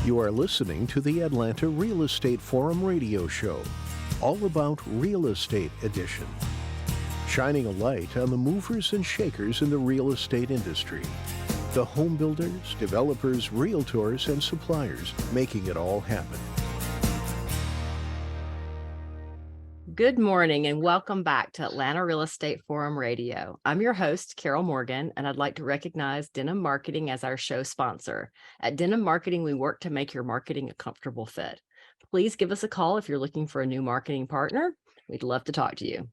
You are listening to the Atlanta Real Estate Forum radio show, all about real estate edition, shining a light on the movers and shakers in the real estate industry, the home builders, developers, realtors, and suppliers making it all happen. Good morning and welcome back to Atlanta Real Estate Forum Radio. I'm your host, Carol Morgan, and I'd like to recognize Denim Marketing as our show sponsor. At Denim Marketing, we work to make your marketing a comfortable fit. Please give us a call if you're looking for a new marketing partner. We'd love to talk to you.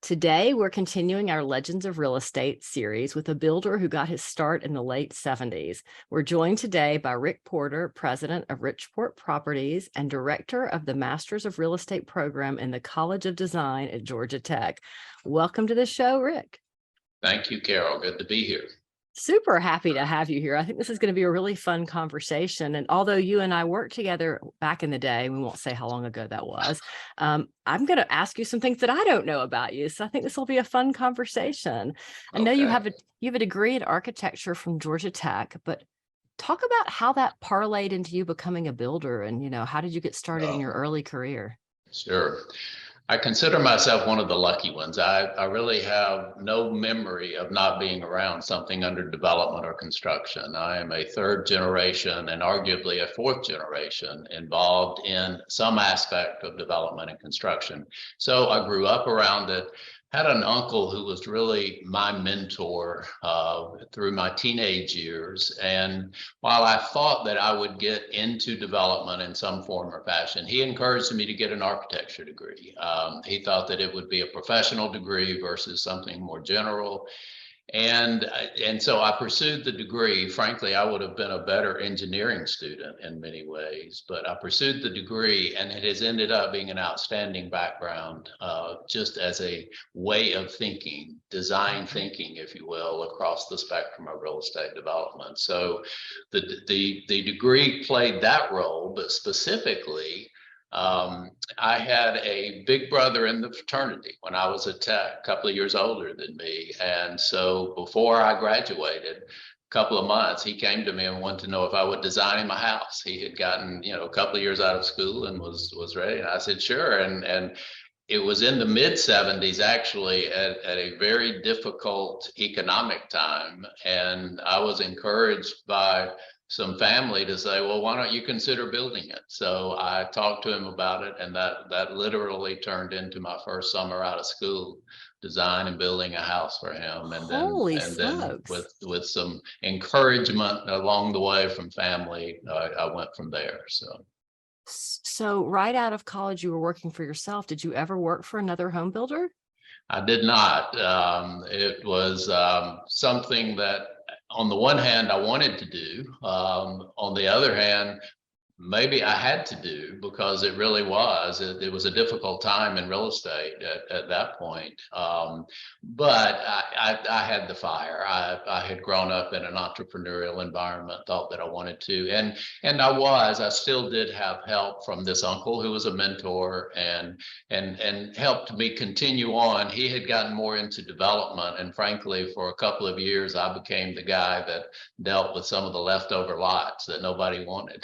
Today, we're continuing our Legends of Real Estate series with a builder who got his start in the late 70s. We're joined today by Rick Porter, president of Richport Properties and director of the Masters of Real Estate program in the College of Design at Georgia Tech. Welcome to the show, Rick. Thank you, Carol. Good to be here. Super happy to have you here. I think this is going to be a really fun conversation. And although you and I worked together back in the day, we won't say how long ago that was, I'm going to ask you some things that I don't know about you. So I think this will be a fun conversation. I know you have a degree in architecture from Georgia Tech, but talk about how that parlayed into you becoming a builder and, how did you get started in your early career? Sure. I consider myself one of the lucky ones. I really have no memory of not being around something under development or construction. I am a third generation and arguably a fourth generation involved in some aspect of development and construction. So I grew up around it. Had an uncle who was really my mentor through my teenage years. And while I thought that I would get into development in some form or fashion, he encouraged me to get an architecture degree. He thought that it would be a professional degree versus something more general. And so I pursued the degree. Frankly, I would have been a better engineering student in many ways, but I pursued the degree, and it has ended up being an outstanding background, just as a way of thinking, design thinking, if you will, across the spectrum of real estate development. So the degree played that role, but specifically, I had a big brother in the fraternity when I was a tech, a couple of years older than me. And so before I graduated, a couple of months, he came to me and wanted to know if I would design him a house. He had gotten, a couple of years out of school and was ready. And I said, sure. And it was in the mid 70s, actually, at a very difficult economic time. And I was encouraged by some family to say, well, why don't you consider building it? So I talked to him about it, and that literally turned into my first summer out of school, design and building a house for him. And then with some encouragement along the way from family, I went from there. So right out of college, you were working for yourself. Did you ever work for another home builder? I did not. It was something that, on the one hand, I wanted to do. On the other hand, maybe I had to do, because it really was. It was a difficult time in real estate at that point. But I had the fire. I had grown up in an entrepreneurial environment, thought that I wanted to. And I still did have help from this uncle who was a mentor and helped me continue on. He had gotten more into development. And frankly, for a couple of years, I became the guy that dealt with some of the leftover lots that nobody wanted.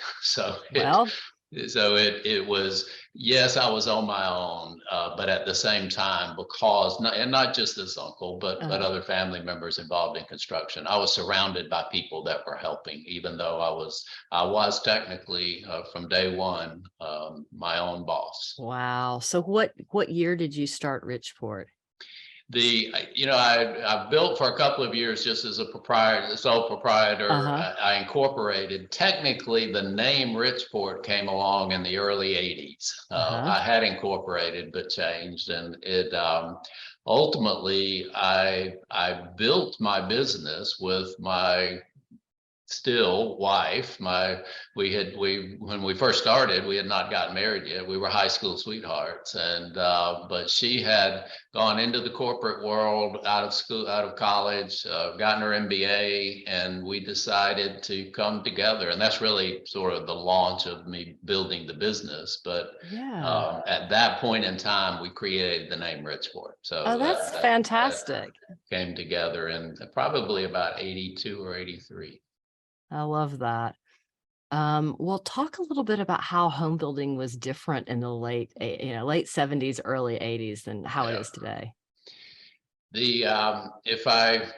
It was, yes, I was on my own, but at the same time, because not just this uncle, but other family members involved in construction, I was surrounded by people that were helping, even though I was technically from day one my own boss. Wow. So what year did you start Richport? I built for a couple of years just as a sole proprietor. I incorporated. Technically, the name Richport came along in the early 80s. I had incorporated, but changed. And it ultimately, I built my business with my still wife. When we first started, we had not gotten married yet. We were high school sweethearts, but she had gone into the corporate world, out of college, gotten her MBA, and we decided to come together. And that's really sort of the launch of me building the business. But at that point in time, we created the name Richport. So that's fantastic. That came together in probably about 82 or 83. I love that. Well, talk a little bit about how home building was different in the late 70s, early 80s than how it Yeah. is today. If I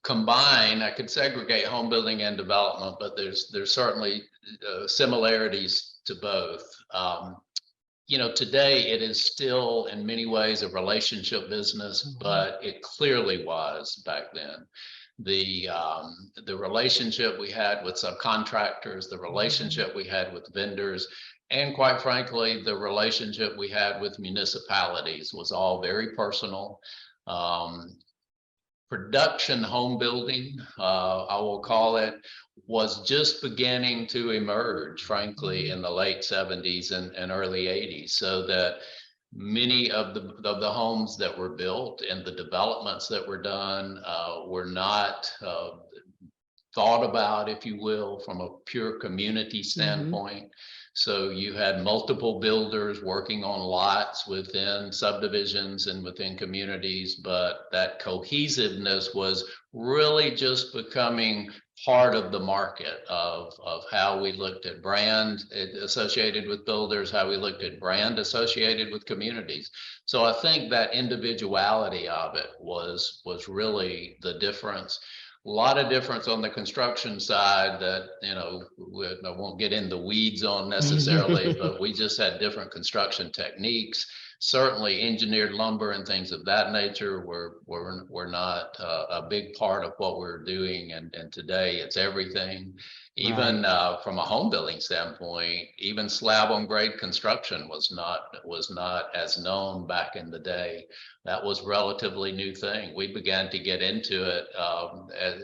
combine, I could segregate home building and development, but there's certainly similarities to both. Today it is still in many ways a relationship business, Mhm. but it clearly was back then. The relationship we had with subcontractors, the Mhm. relationship we had with vendors, and quite frankly, the relationship we had with municipalities was all very personal. Um, Production home building, I will call it, was just beginning to emerge, frankly, in the late 70s and early 80s, so that many of the homes that were built and the developments that were done were not thought about, if you will, from a pure community Mhm. standpoint. So you had multiple builders working on lots within subdivisions and within communities, but that cohesiveness was really just becoming part of the market of how we looked at brand associated with builders, how we looked at brand associated with communities. So I think that individuality of it was really the difference. A lot of difference on the construction side that, I won't get in the weeds on necessarily, but we just had different construction techniques. Certainly engineered lumber and things of that nature were not a big part of what we're doing. And today it's everything. Right. Even from a home building standpoint, even slab on grade construction was not as known back in the day. That was relatively new thing. We began to get into it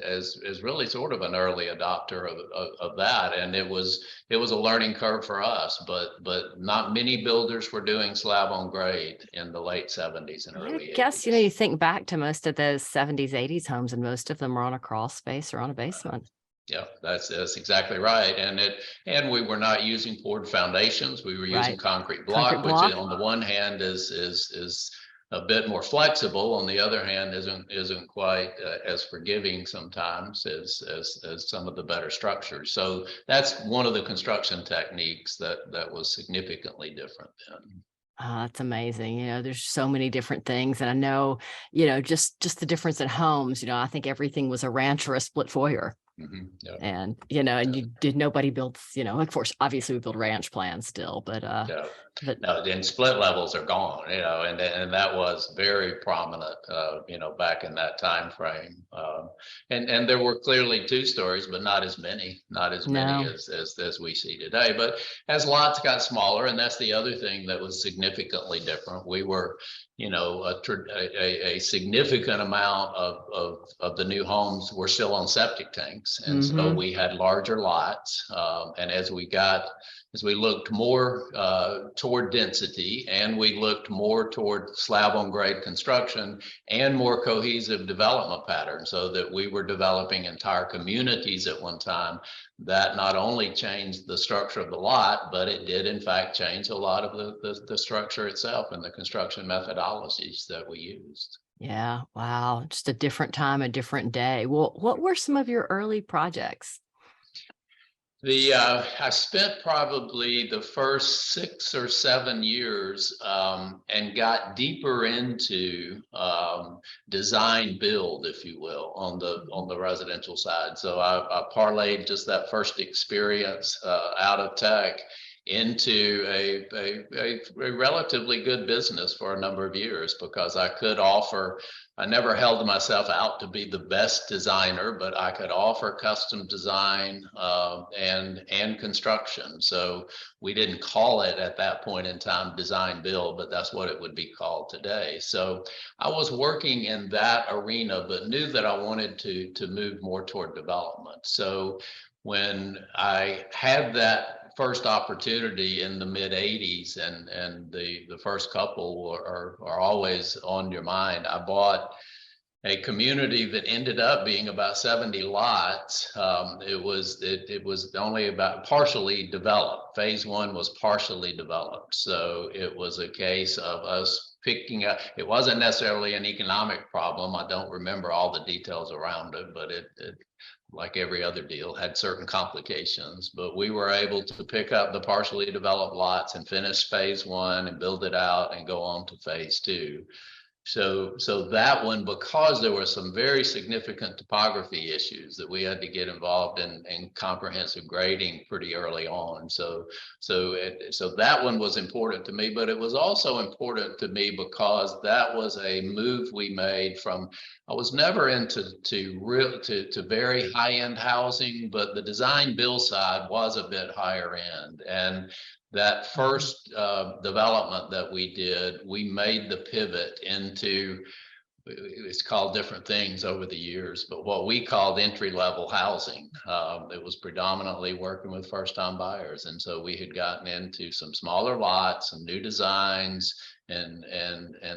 as really sort of an early adopter of that, and it was a learning curve for us. But not many builders were doing slab on grade in the late 70s and I early guess, 80s. you think back to most of those 70s, 80s homes, and most of them were on a crawl space or on a basement. Yeah, that's exactly right. And we were not using poured foundations. We were using Right. concrete Concrete block, which block. on the one hand is a bit more flexible. On the other hand, isn't quite as forgiving sometimes as some of the better structures. So that's one of the construction techniques that was significantly different then. It's amazing. There's so many different things. And I know, just the difference in homes, I think everything was a ranch or a split foyer. Yeah, And yeah, you did nobody builds, of course, obviously we build ranch plans still, yeah. but No, then split levels are gone, and that was very prominent, back in that time frame. And there were clearly two stories, but not as many no. as we see today. But as lots got smaller, and that's the other thing that was significantly different. We were, a significant amount of the new homes were still on septic tanks, and so Hmm. we had larger lots. And as we looked more toward density, and we looked more toward slab on grade construction and more cohesive development patterns, so that we were developing entire communities at one time. That not only changed the structure of the lot, but it did in fact change a lot of the structure itself and the construction methodologies that we used. Yeah. Wow. Just a different time, a different day. Well, what were some of your early projects? I spent probably the first 6 or 7 years and got deeper into design build, if you will, on the residential side. So I parlayed just that first experience out of tech into a relatively good business for a number of years, because I never held myself out to be the best designer, but I could offer custom design and construction. So we didn't call it at that point in time design build, but that's what it would be called today. So I was working in that arena, but knew that I wanted to move more toward development. So when I had that first opportunity in the mid 80s, and the first couple are always on your mind, I bought a community that ended up being about 70 lots. It was only about partially developed. Phase one was partially developed. So it was a case of us picking up. It wasn't necessarily an economic problem. I don't remember all the details around it, but it like every other deal, had certain complications. But we were able to pick up the partially developed lots and finish phase one and build it out and go on to phase two. So that one, because there were some very significant topography issues that we had to get involved in comprehensive grading pretty early on. So that one was important to me, but it was also important to me because that was a move we made from, I was never into very high end housing, but the design build side was a bit higher end. And that first development that we did, we made the pivot into, it's called different things over the years, but what we called entry-level housing. It was predominantly working with first-time buyers. And so we had gotten into some smaller lots, some new designs, and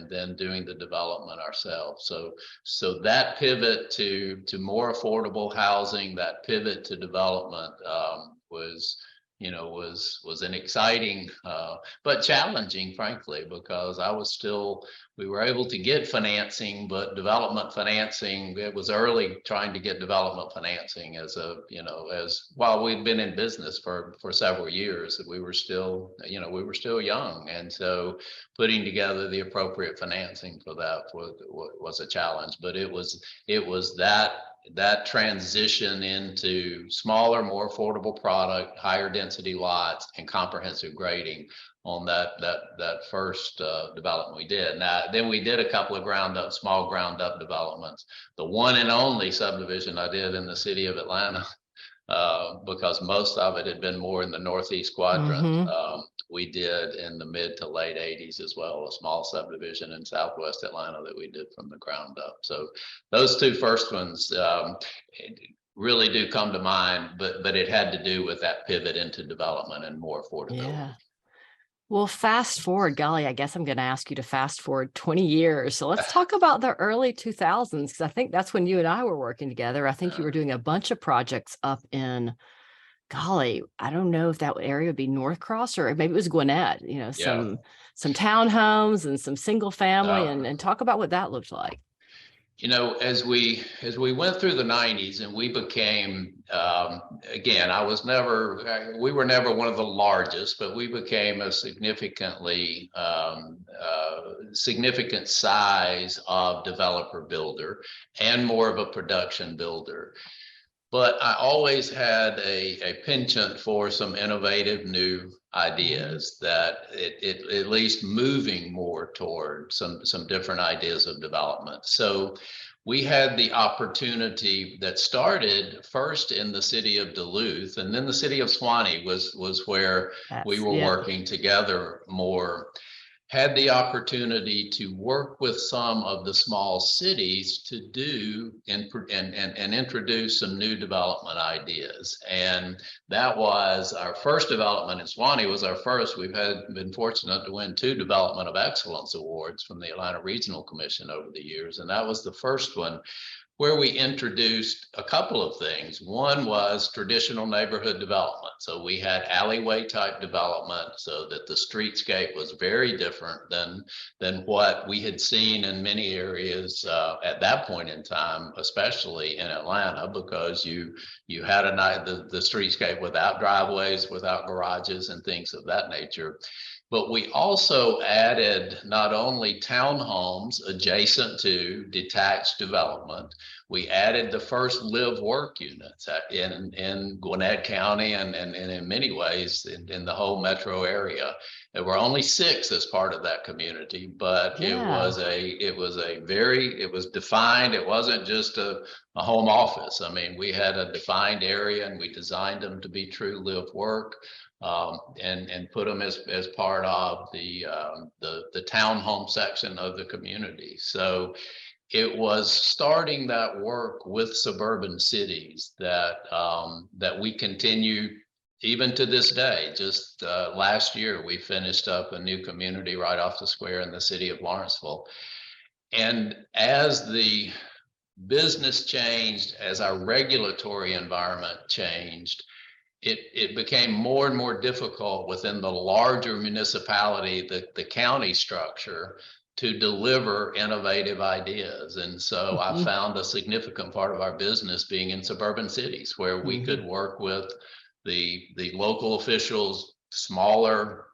then doing the development ourselves. So that pivot to more affordable housing, that pivot to development was an exciting, but challenging, frankly, because we were able to get financing, but development financing, it was early trying to get development financing as while we'd been in business for several years, we were still young. And so putting together the appropriate financing for that was a challenge, but it was that transition into smaller, more affordable product, higher density lots, and comprehensive grading on that first development we did. Now, then we did a couple of small ground up developments. The one and only subdivision I did in the city of Atlanta, because most of it had been more in the Northeast quadrant. Mm-hmm. We did in the mid to late 80s as well, a small subdivision in Southwest Atlanta that we did from the ground up. So those two first ones really do come to mind, but it had to do with that pivot into development and more affordability. Yeah. Well, fast forward, golly, I guess I'm going to ask you to fast forward 20 years. So let's talk about the early 2000s, because I think that's when you and I were working together. I think you were doing a bunch of projects up in, golly, I don't know if that area would be North Cross or maybe it was Gwinnett, some townhomes and some single family, and talk about what that looked like. As we went through the 90s and we became, again, we were never one of the largest, but we became a significant size of developer builder and more of a production builder. But I always had a penchant for some innovative new ideas that it at least moving more toward some different ideas of development. So we had the opportunity that started first in the city of Duluth, and then the city of Suwanee was where we were working together more. Had the opportunity to work with some of the small cities to do and introduce some new development ideas. And that was our first development in Suwanee was our first. We've been fortunate to win 2 Development of Excellence awards from the Atlanta Regional Commission over the years. And that was the first one where we introduced a couple of things. One was traditional neighborhood development. So we had alleyway type development so that the streetscape was very different than what we had seen in many areas at that point in time, especially in Atlanta, because you had the streetscape without driveways, without garages and things of that nature. But we also added not only townhomes adjacent to detached development, we added the first live-work units in Gwinnett County and in many ways in the whole metro area. There were only 6 as part of that community, but it was defined. It wasn't just a home office. I mean, we had a defined area and we designed them to be true live-work. And put them as part of the townhome section of the community. So it was starting that work with suburban cities that we continue even to this day. Just last year, we finished up a new community right off the square in the city of Lawrenceville. And as the business changed, as our regulatory environment changed, it became more and more difficult within the larger municipality, the county structure, to deliver innovative ideas. And so I found a significant part of our business being in suburban cities where we could work with the local officials, smaller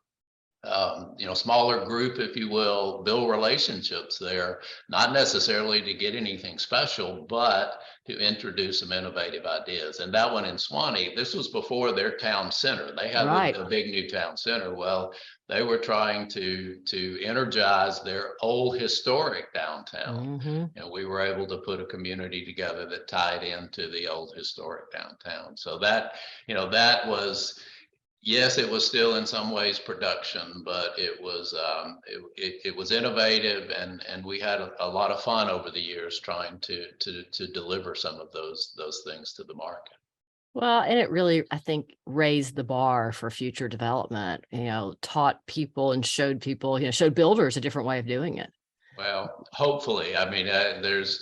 smaller group, if you will, build relationships there, not necessarily to get anything special, but to introduce some innovative ideas. And that one in Swanee, this was before their town center. They have a big new town center. Well, they were trying to energize their old historic downtown. And we were able to put a community together that tied into the old historic downtown. So that, that was, yes, it was still in some ways production, but it was it was innovative, and we had a lot of fun over the years trying to deliver some of those things to the market. Well, and it really, I think, raised the bar for future development, taught people and showed people, showed builders a different way of doing it. Well, hopefully. I mean, there's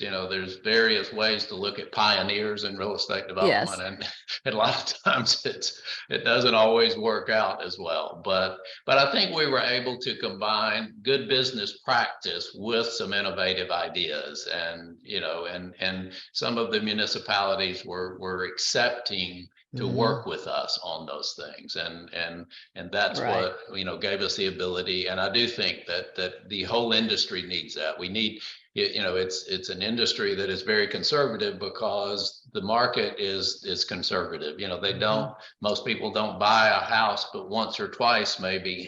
various ways to look at pioneers in real estate development, and a lot of times it doesn't always work out as well. But I think we were able to combine good business practice with some innovative ideas, and and some of the municipalities were accepting to work with us on those things, and that's what gave us the ability. And I do think that the whole industry needs that. We need, it's an industry that is very conservative because the market is conservative. They don't, most people don't buy a house but once or twice maybe,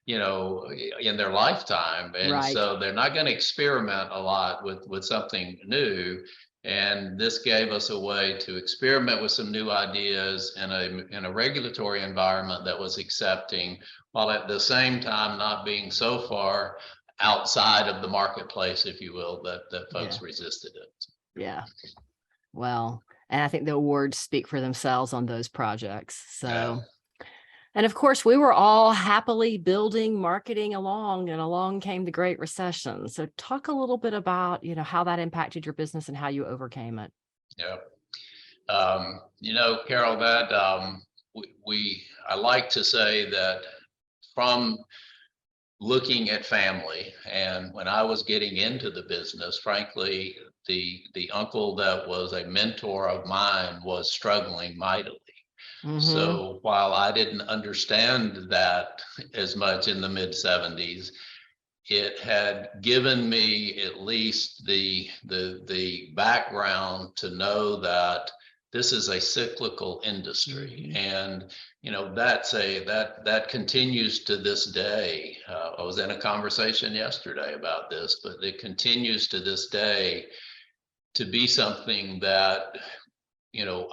in their lifetime, and so they're not going to experiment a lot with something new. And this gave us a way to experiment with some new ideas in a regulatory environment that was accepting, while at the same time not being so far outside of the marketplace, if you will, that folks resisted it. Yeah. Well, and I think the awards speak for themselves on those projects. So, and of course, we were all happily building, marketing along, and along came the Great Recession. So talk a little bit about, how that impacted your business and how you overcame it. Yeah. Carol, that I like to say that from looking at family, and when I was getting into the business, frankly, the uncle that was a mentor of mine was struggling mightily. So while I didn't understand that as much in the mid 70s, it had given me at least the background to know that this is a cyclical industry. And that continues to this day. I was in a conversation yesterday about this, but it continues to this day to be something that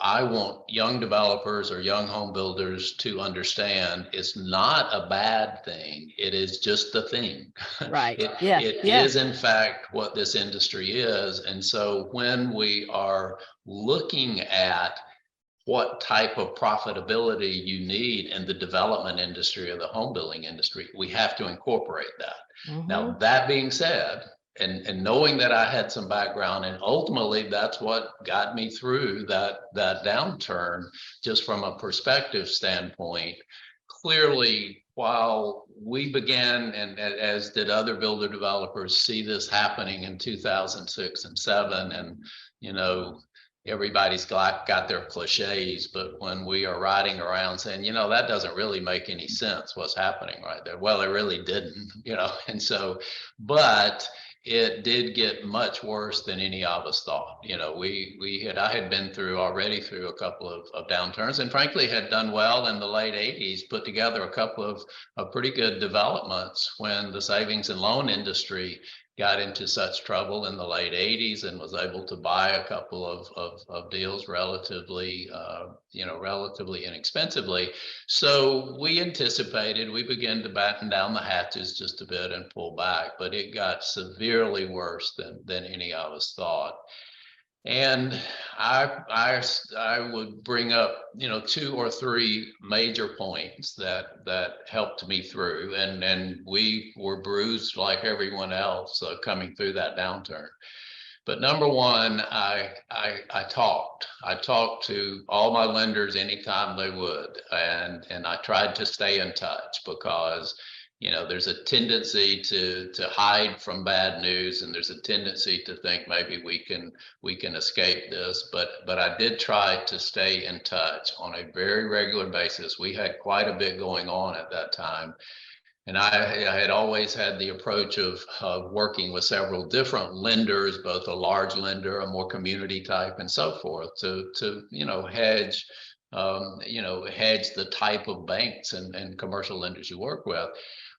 I want young developers or young home builders to understand it's not a bad thing. It is just the thing. Right. It is in fact what this industry is. And so when we are looking at what type of profitability you need in the development industry or the home building industry, we have to incorporate that. Now, that being said, and knowing that I had some background, and ultimately that's what got me through that downturn, just from a perspective standpoint. Clearly, while we began, and as did other builder developers, see this happening in 2006 and 7, and everybody's got their cliches, but when we are riding around saying, that doesn't really make any sense, what's happening right there. Well, it really didn't, and so, but it did get much worse than any of us thought. I had been already through a couple of downturns, and frankly had done well in the late 80s, put together a couple of pretty good developments when the savings and loan industry got into such trouble in the late 80s, and was able to buy a couple of deals relatively inexpensively. So we began to batten down the hatches just a bit and pull back, but it got severely worse than any of us thought. And I would bring up, 2 or 3 major points that helped me through, and we were bruised like everyone else coming through that downturn. But number one, I talked to all my lenders anytime they would, and I tried to stay in touch, because there's a tendency to hide from bad news, and there's a tendency to think maybe we can escape this. But I did try to stay in touch on a very regular basis. We had quite a bit going on at that time. And I had always had the approach of working with several different lenders, both a large lender, a more community type, and so forth, to hedge hedge the type of banks and commercial lenders you work with.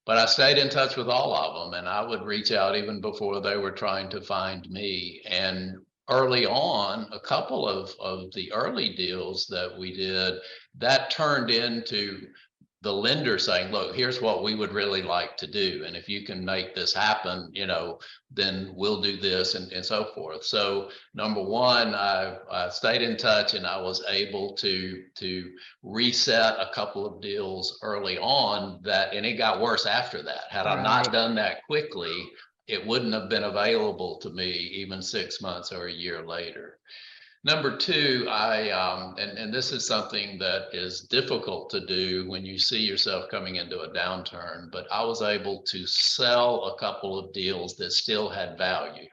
But I stayed in touch with all of them, and I would reach out even before they were trying to find me. And early on, a couple of the early deals that we did, that turned into the lender saying, look, here's what we would really like to do. And if you can make this happen, then we'll do this, and so forth. So number one, I stayed in touch, and I was able to reset a couple of deals early on and it got worse after that. Had I not done that quickly, it wouldn't have been available to me even 6 months or a year later. Number two, and this is something that is difficult to do when you see yourself coming into a downturn, but I was able to sell a couple of deals that still had value.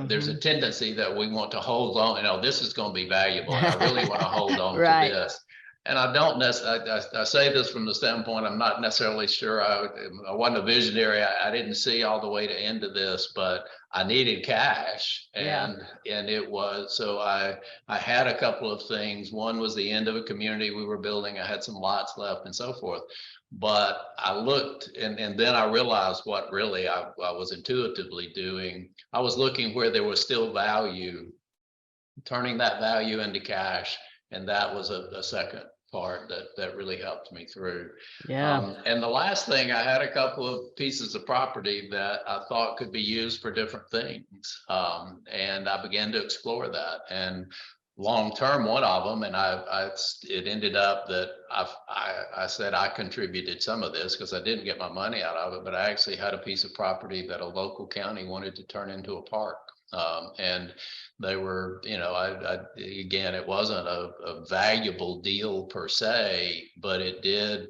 There's a tendency that we want to hold on, this is going to be valuable, and I really want to hold on to this. And I don't necessarily, I say this from the standpoint, I'm not necessarily sure, I wasn't a visionary. I didn't see all the way to end of this, but I needed cash, and it was, so I had a couple of things. One was the end of a community we were building. I had some lots left and so forth, but I looked, and then I realized what really I was intuitively doing. I was looking where there was still value, turning that value into cash. And that was a second part that really helped me through. And the last thing, I had a couple of pieces of property that I thought could be used for different things. And I began to explore that. And long term, one of them, and it ended up that I said I contributed some of this because I didn't get my money out of it, but I actually had a piece of property that a local county wanted to turn into a park. And they were, again, it wasn't a valuable deal per se, but it did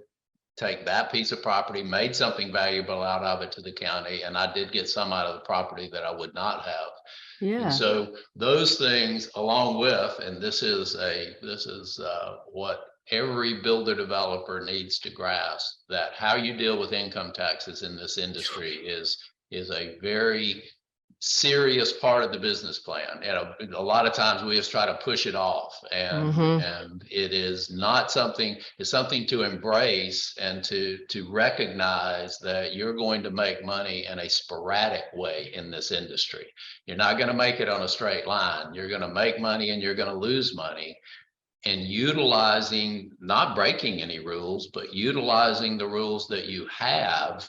take that piece of property, made something valuable out of it to the county, and I did get some out of the property that I would not have. And so those things, along with, and this is what every builder developer needs to grasp, that how you deal with income taxes in this industry is a very serious part of the business plan. A lot of times we just try to push it off, and it is not something. It's something to embrace and to recognize that you're going to make money in a sporadic way in this industry. You're not going to make it on a straight line. You're going to make money and you're going to lose money. And utilizing, not breaking any rules, but utilizing the rules that you have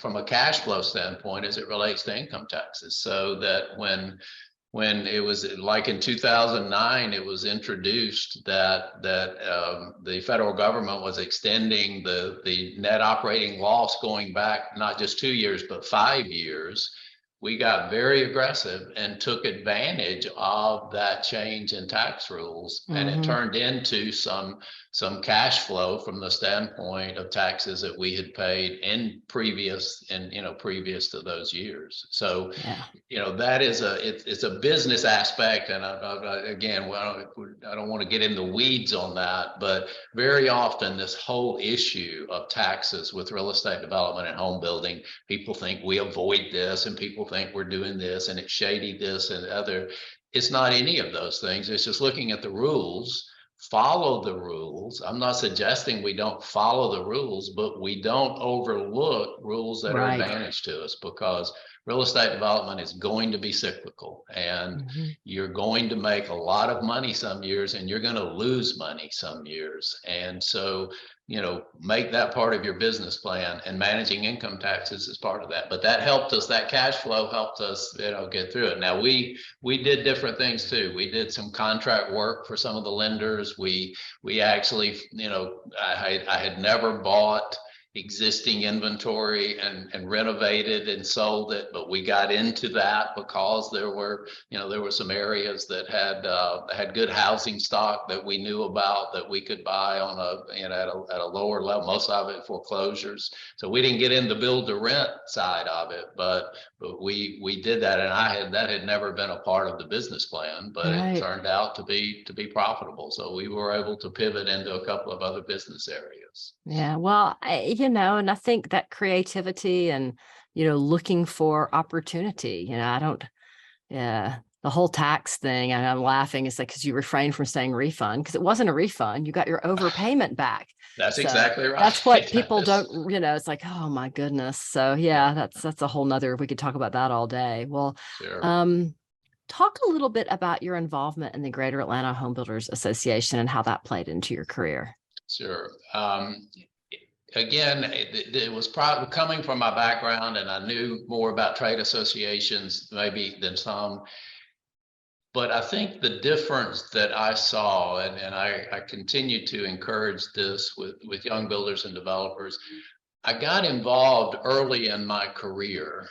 from a cash flow standpoint as it relates to income taxes, so that when it was like in 2009, it was introduced that the federal government was extending the net operating loss going back not just 2 years but 5 years. We got very aggressive and took advantage of that change in tax rules, and it turned into some cash flow from the standpoint of taxes that we had paid previous to those years. So, that is it's a business aspect, and again, I don't want to get in the weeds on that, but very often this whole issue of taxes with real estate development and home building, people think we avoid this, and people think we're doing this and it's shady this and other. It's not any of those things. It's just looking at the rules, follow the rules. I'm not suggesting we don't follow the rules, but we don't overlook rules that are advantage to us, because real estate development is going to be cyclical, and you're going to make a lot of money some years and you're going to lose money some years. And so, make that part of your business plan, and managing income taxes is part of that. But that helped us, that cash flow helped us, get through it. Now we did different things too. We did some contract work for some of the lenders. We actually, I had never bought existing inventory and renovated and sold it. But we got into that because there were some areas that had good housing stock that we knew about that we could buy on at a lower level, most of it foreclosures. So we didn't get in the build to rent side of it, but we did that, and that had never been a part of the business plan, but Right. it turned out to be profitable. So we were able to pivot into a couple of other business areas. Yeah. Well, and I think that creativity and, looking for opportunity, yeah, the whole tax thing, and I'm laughing, it's like, because you refrained from saying refund, because it wasn't a refund. You got your overpayment back. That's So exactly right. that's what people don't, it's like, oh my goodness. So yeah, that's a whole nother, we could talk about that all day. Well, Sure. talk a little bit about your involvement in the Greater Atlanta Home Builders Association and how that played into your career. Sure. Again, it was probably coming from my background, and I knew more about trade associations maybe than some. But I think the difference that I saw, and I continue to encourage this with young builders and developers, I got involved early in my career,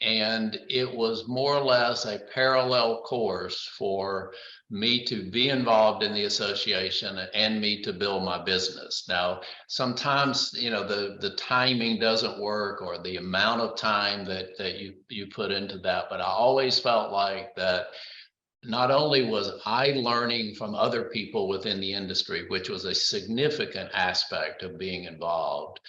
and it was more or less a parallel course for me to be involved in the association and me to build my business. Now, sometimes, the timing doesn't work, or the amount of time that you put into that, but I always felt like that not only was I learning from other people within the industry, which was a significant aspect of being involved,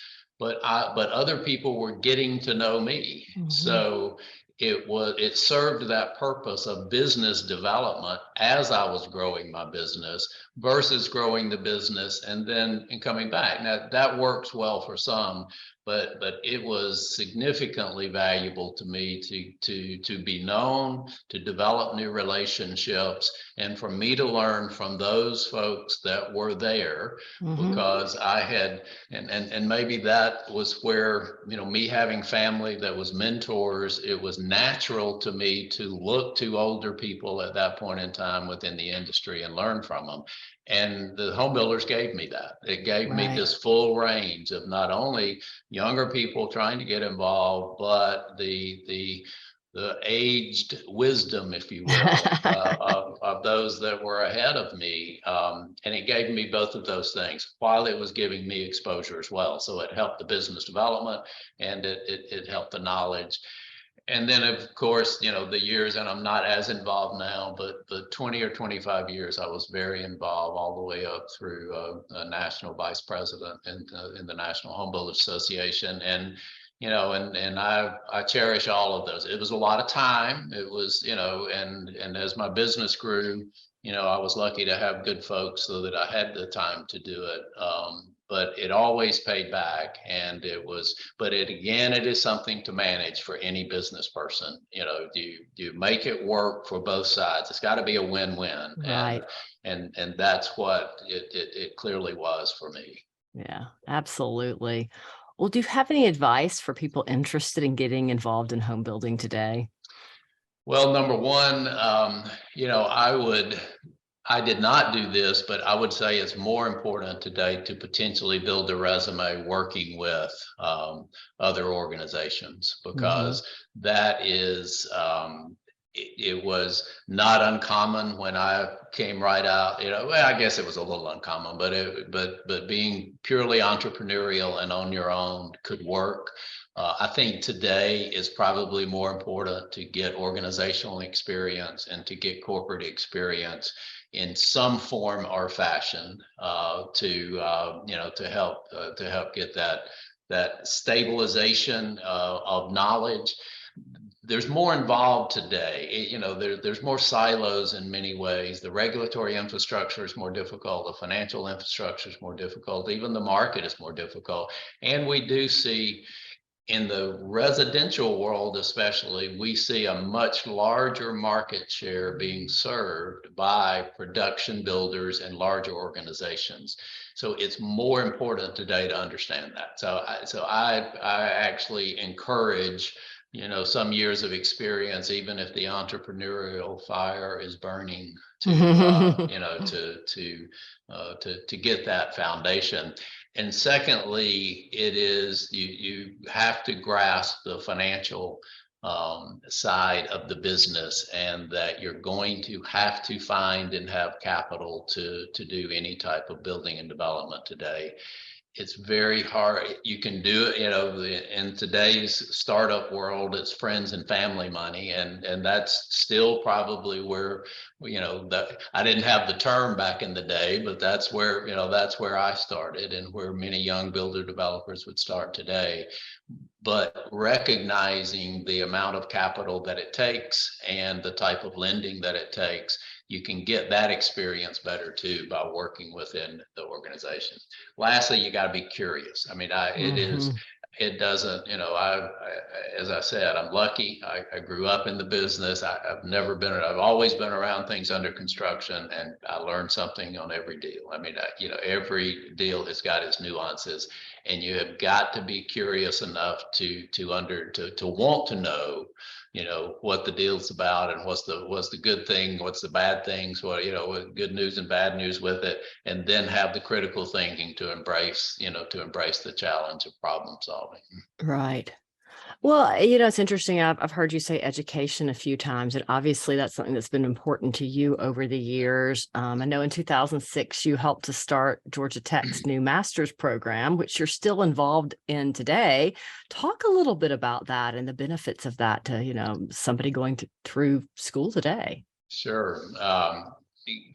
but other people were getting to know me. Mm-hmm. So it served that purpose of business development as I was growing my business versus growing the business and coming back. Now that works well for some, but it was significantly valuable to me to be known, to develop new relationships, and for me to learn from those folks that were there. Mm-hmm. Because I had, and maybe that was where, me having family that was mentors, it was natural to me to look to older people at that point in time within the industry and learn from them. And the home builders gave me that. It gave me this full range of not only younger people trying to get involved, but the aged wisdom, if you will, of those that were ahead of me. And it gave me both of those things while it was giving me exposure as well. So it helped the business development, and it helped the knowledge. And then, of course, the years, and I'm not as involved now, but the 20 or 25 years, I was very involved all the way up through a national vice president in the National Home Builders Association. And, and I cherish all of those. It was a lot of time. It was, and as my business grew, I was lucky to have good folks so that I had the time to do it. But it always paid back, and it is something to manage for any business person. You make it work for both sides. It's got to be a win-win. Right. And that's what it clearly was for me. Yeah, absolutely. Well, do you have any advice for people interested in getting involved in home building today? Well, number one, I did not do this, but I would say it's more important today to potentially build a resume working with other organizations, because that is, it was not uncommon when I came right out. Well, I guess it was a little uncommon, but being purely entrepreneurial and on your own could work. I think today is probably more important to get organizational experience and to get corporate experience in some form or fashion to help get that stabilization of knowledge. There's more involved today. There's more silos in many ways. The regulatory infrastructure is more difficult. The financial infrastructure is more difficult. Even the market is more difficult. And we do see, in the residential world especially, we see a much larger market share being served by production builders and larger organizations. So it's more important today to understand that. So I actually encourage, some years of experience, even if the entrepreneurial fire is burning, to get that foundation. And secondly, it is you have to grasp the financial side of the business, and that you're going to have to find and have capital to do any type of building and development today. It's very hard. You can do it, in today's startup world, it's friends and family money. And that's still probably where, that I didn't have the term back in the day, but that's where I started, and where many young builder developers would start today. But recognizing the amount of capital that it takes and the type of lending that it takes, you can get that experience better too by working within the organization. Lastly, you got to be curious. I mean, it doesn't, as I said, I'm lucky. I grew up in the business. I've always been around things under construction, and I learned something on every deal. I mean, every deal has got its nuances, and you have got to be curious enough to want to know, what the deal's about, and what's the good thing, what's the bad things, what good news and bad news with it, and then have the critical thinking to embrace the challenge of problem solving. Right. Well, it's interesting. I've heard you say education a few times, and obviously that's something that's been important to you over the years. I know in 2006, you helped to start Georgia Tech's new master's program, which you're still involved in today. Talk a little bit about that and the benefits of that to, somebody going through school today. Sure.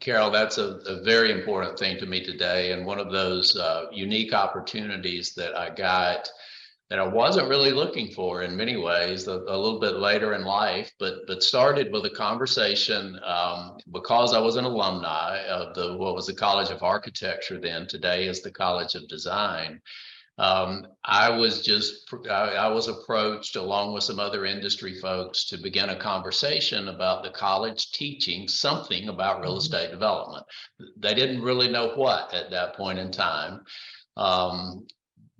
Carol, that's a very important thing to me today. And one of those unique opportunities that I got that I wasn't really looking for in many ways, a little bit later in life, but started with a conversation because I was an alumni of what was the College of Architecture then, today is the College of Design. I was approached along with some other industry folks to begin a conversation about the college teaching something about real estate development. They didn't really know what at that point in time.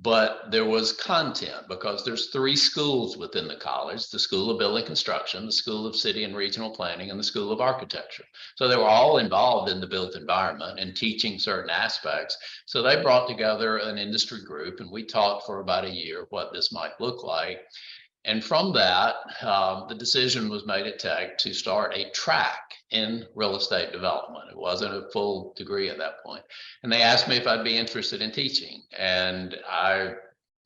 But there was content, because there's 3 schools within the college: the School of Building Construction, the School of City and Regional Planning, and the School of Architecture. So they were all involved in the built environment and teaching certain aspects. So they brought together an industry group, and we talked for about a year what this might look like. And from that, the decision was made at Tech to start a track in real estate development. It wasn't a full degree at that point. And they asked me if I'd be interested in teaching. And I,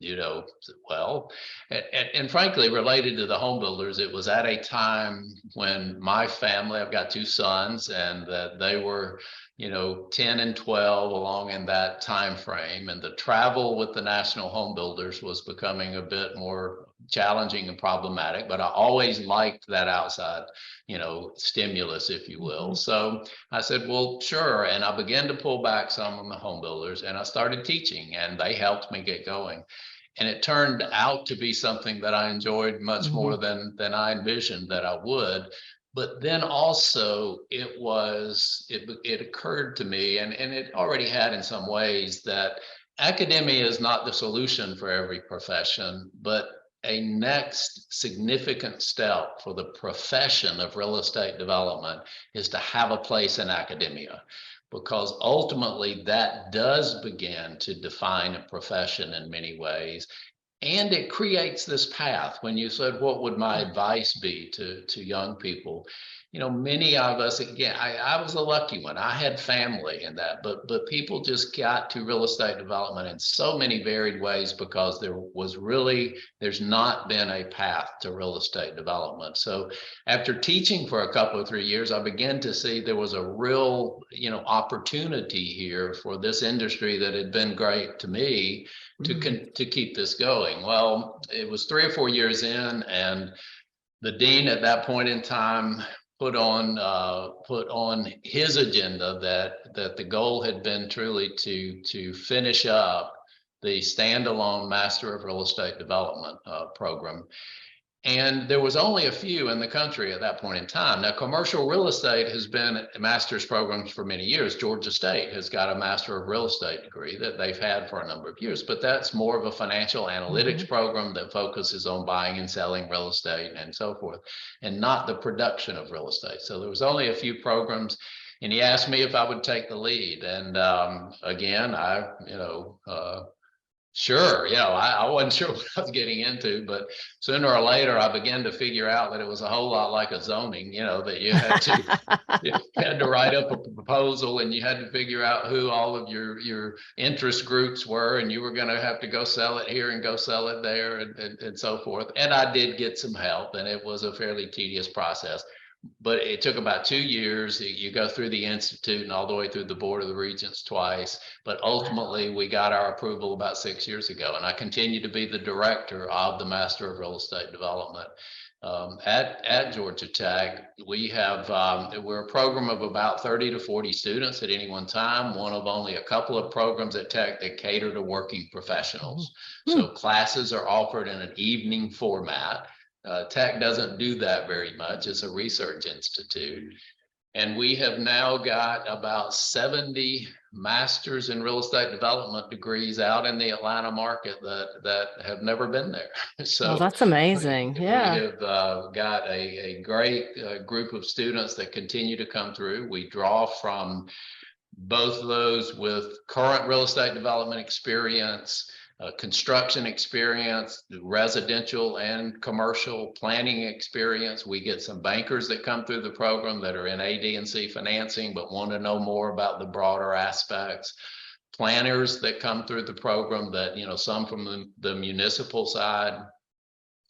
said, well, and frankly, related to the home builders, it was at a time when my family, I've got 2 sons, and that they were 10 and 12 along in that time frame, and the travel with the national home builders was becoming a bit more challenging and problematic. But I always liked that outside stimulus, if you will. So I said, well, sure. And I began to pull back some of the home builders, and I started teaching, and they helped me get going. And it turned out to be something that I enjoyed much more than I envisioned that I would. But then also it occurred to me, and it already had in some ways, that academia is not the solution for every profession, but a next significant step for the profession of real estate development is to have a place in academia, because ultimately that does begin to define a profession in many ways. And it creates this path. When you said, what would my advice be to young people? Many of us, again, I was a lucky one. I had family in that, but people just got to real estate development in so many varied ways, because there's not been a path to real estate development. So after teaching for a couple of 3 years, I began to see there was a real, opportunity here for this industry that had been great to me to keep this going. Well, it was 3 or 4 years in, and the dean at that point in time put on his agenda that the goal had been truly to finish up the standalone Master of Real Estate Development program. And there was only a few in the country at that point in time. Now, commercial real estate has been master's programs for many years. Georgia State has got a Master of Real Estate degree that they've had for a number of years, but that's more of a financial analytics program that focuses on buying and selling real estate and so forth, and not the production of real estate. So there was only a few programs. and he asked me if I would take the lead. And again, sure, I wasn't sure what I was getting into, but sooner or later I began to figure out that it was a whole lot like a zoning, that you had to write up a proposal, and you had to figure out who all of your interest groups were, and you were going to have to go sell it here and go sell it there, and so forth. And I did get some help, and it was a fairly tedious process. But it took about 2 years. You go through the institute and all the way through the Board of the Regents twice. But ultimately, we got our approval about 6 years ago. And I continue to be the director of the Master of Real Estate Development at Georgia Tech. We're a program of about 30 to 40 students at any one time, one of only a couple of programs at Tech that cater to working professionals. So classes are offered in an evening format. Tech doesn't do that very much. It's a research institute. And we have now got about 70 masters in real estate development degrees out in the Atlanta market that have never been there. So that's amazing. Yeah. We have got a great group of students that continue to come through. We draw from both of those with current real estate development experience, construction experience, residential and commercial planning experience. We get some bankers that come through the program that are in A, D, and C financing, but want to know more about the broader aspects. Planners that come through the program that, some from the municipal side,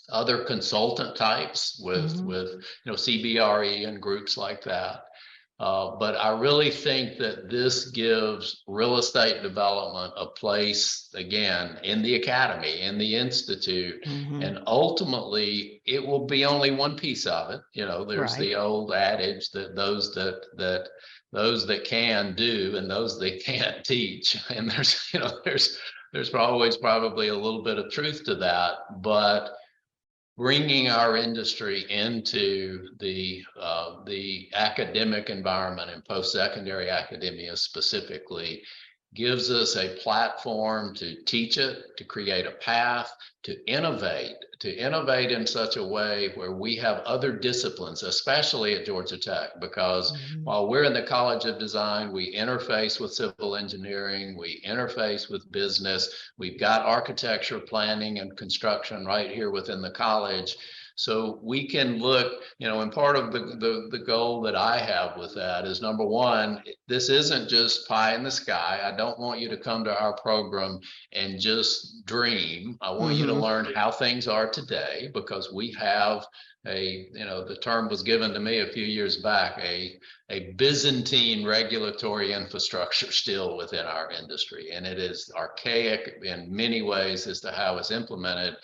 other consultant types with CBRE and groups like that. But I really think that this gives real estate development a place, again, in the academy, in the institute, and ultimately it will be only one piece of it. There's the old adage that those that can do and those that can't teach. And there's always probably a little bit of truth to that, but bringing our industry into the academic environment and post-secondary academia specifically gives us a platform to teach it, to create a path, to innovate in such a way where we have other disciplines, especially at Georgia Tech, because while we're in the College of Design, we interface with civil engineering, we interface with business, we've got architecture, planning, and construction right here within the college. So we can look, and part of the goal that I have with that is, number one, this isn't just pie in the sky. I don't want you to come to our program and just dream. I want you to learn how things are today, because we have the term was given to me a few years back, a Byzantine regulatory infrastructure still within our industry. And it is archaic in many ways as to how it's implemented.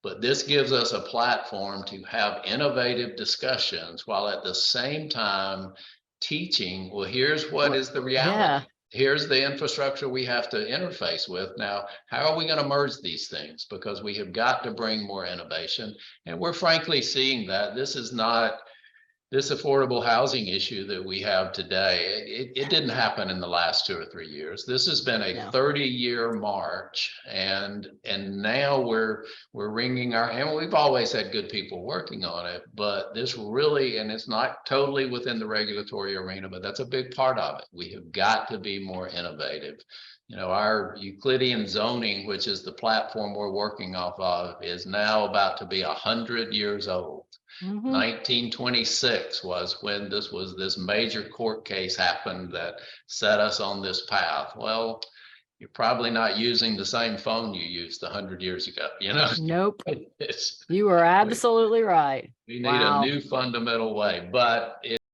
But this gives us a platform to have innovative discussions while at the same time teaching, well, here's what is the reality. Here's the infrastructure we have to interface with. Now, how are we going to merge these things? Because we have got to bring more innovation. And we're frankly seeing that this is not this affordable housing issue that we have today. It didn't happen in the last 2 or 3 years. This has been a 30-year march, and now we're wringing our hand. We've always had good people working on it, but this really, and it's not totally within the regulatory arena, but that's a big part of it. We have got to be more innovative. Our Euclidean zoning, which is the platform we're working off of, is now about to be 100 years old. 1926 was when this major court case happened that set us on this path. Well, you're probably not using the same phone you used 100 years ago. Nope. You are absolutely right. We need a new fundamental way, but